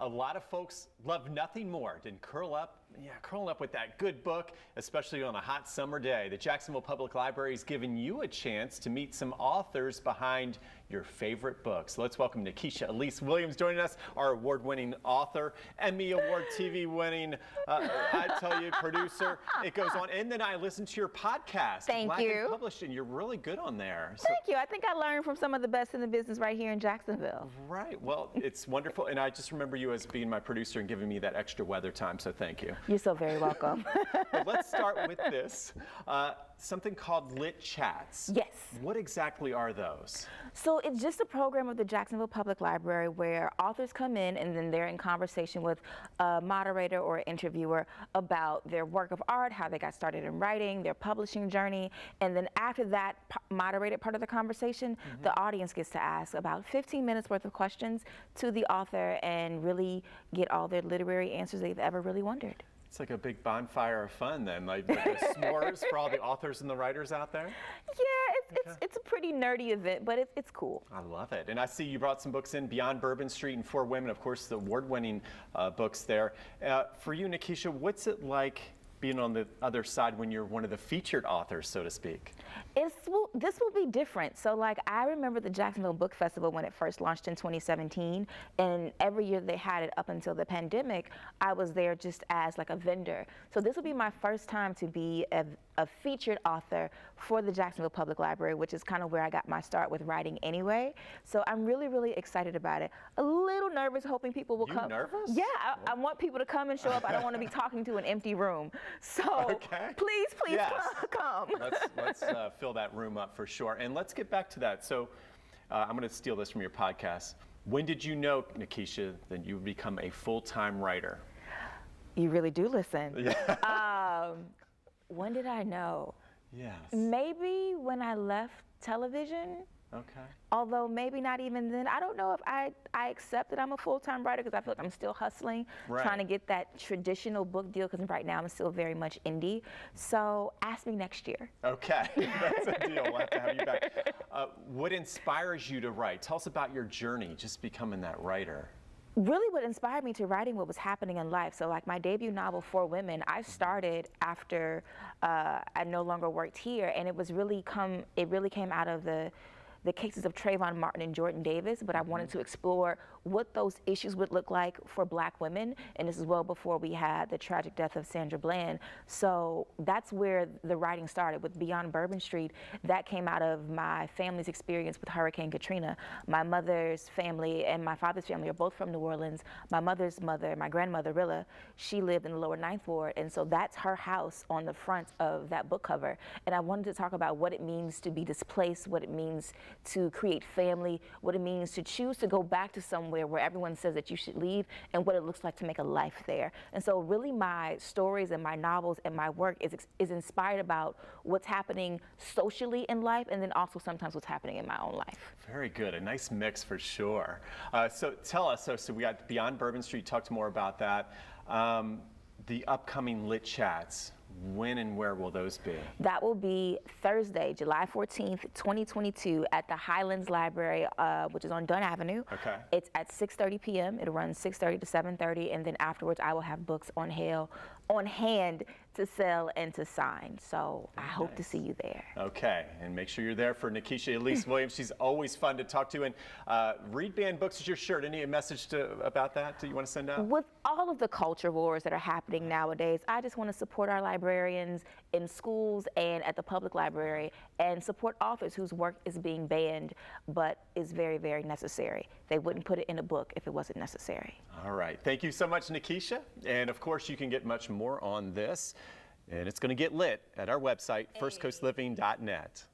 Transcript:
a lot of folks love nothing more than curling up with that good book, especially on a hot summer day. The Jacksonville Public Library is giving you a chance to meet some authors behind your favorite books. Let's welcome Nikesha Elise Williams joining us, our award-winning author, Emmy Award TV-winning, I tell you, producer. It goes on. And then I listened to your podcast, Thank you. Published, and you're really good on there. Thank you. I think I learned from some of the best in the business right here in Jacksonville. Right. Well, it's wonderful. And I just remember you as being my producer and giving me that extra weather time, so thank you. You're so very welcome. But let's start with this. Something called Lit Chats. Yes. What exactly are those? So it's just a program of the Jacksonville Public Library where authors come in and then they're in conversation with a moderator or interviewer about their work of art, how they got started in writing, their publishing journey, and then after that moderated part of the conversation, the audience gets to ask about 15 minutes worth of questions to the author and really get all their literary answers they've ever really wondered. It's like a big bonfire of fun then, like the s'mores for all the authors and the writers out there? Yeah, it's a pretty nerdy event, but it's cool. I love it. And I see you brought some books in, Beyond Bourbon Street and For Women, of course, the award-winning books there. For you, Nikesha, what's it like being on the other side when you're one of the featured authors, so to speak? This will be different. So like, I remember the Jacksonville Book Festival when it first launched in 2017, and every year they had it up until the pandemic, I was there just as like a vendor. So this will be my first time to be a featured author for the Jacksonville Public Library, which is kind of where I got my start with writing anyway. So I'm really, really excited about it. A little nervous, hoping people will come. Nervous? Yeah, I want people to come and show up. I don't want to be talking to an empty room. So please yes. come. Let's fill that room up for sure. And let's get back to that. So I'm going to steal this from your podcast. When did you know, Nikesha, that you would become a full-time writer? You really do listen. Yeah. When did I know? Yes. Maybe when I left television. Okay. Although maybe not even then. I don't know if I accept that I'm a full-time writer because I feel like I'm still hustling, trying to get that traditional book deal because right now I'm still very much indie. So ask me next year. Okay, that's a deal. We'll have to have you back. What inspires you to write? Tell us about your journey, just becoming that writer. Really what inspired me to writing what was happening in life. So like my debut novel, For Women, I started after I no longer worked here, and it really came out of the cases of Trayvon Martin and Jordan Davis, but I wanted to explore what those issues would look like for Black women, and this is well before we had the tragic death of Sandra Bland. So that's where the writing started with Beyond Bourbon Street. That came out of my family's experience with Hurricane Katrina. My mother's family and my father's family are both from New Orleans. My mother's mother, my grandmother, Rilla, she lived in the lower 9th Ward, and so that's her house on the front of that book cover. And I wanted to talk about what it means to be displaced, what it means to create family, what it means to choose to go back to somewhere where everyone says that you should leave, and what it looks like to make a life there. And so really my stories and my novels and my work is inspired about what's happening socially in life, and then also sometimes what's happening in my own life. Very good, a nice mix for sure. So tell us, so we got Beyond Bourbon Street, talked more about that. The upcoming Lit Chats, when and where will those be? That will be Thursday, July 14th, 2022 at the Highlands Library, which is on Dunn Avenue. Okay. It's at 6:30 p.m. It'll run 6:30 to 7:30, and then afterwards I will have books on hand to sell and to sign. So I hope to see you there. Okay, and make sure you're there for Nikesha Elise Williams. She's always fun to talk to. And Read Banned Books is your shirt. Any message about that you want to send out? With all of the culture wars that are happening nowadays, I just want to support our librarians in schools and at the public library, and support authors whose work is being banned but is very, very necessary. They wouldn't put it in a book if it wasn't necessary. All right. Thank you so much, Nikesha. And of course, you can get much more on this, and it's going to get lit at our website, firstcoastliving.net.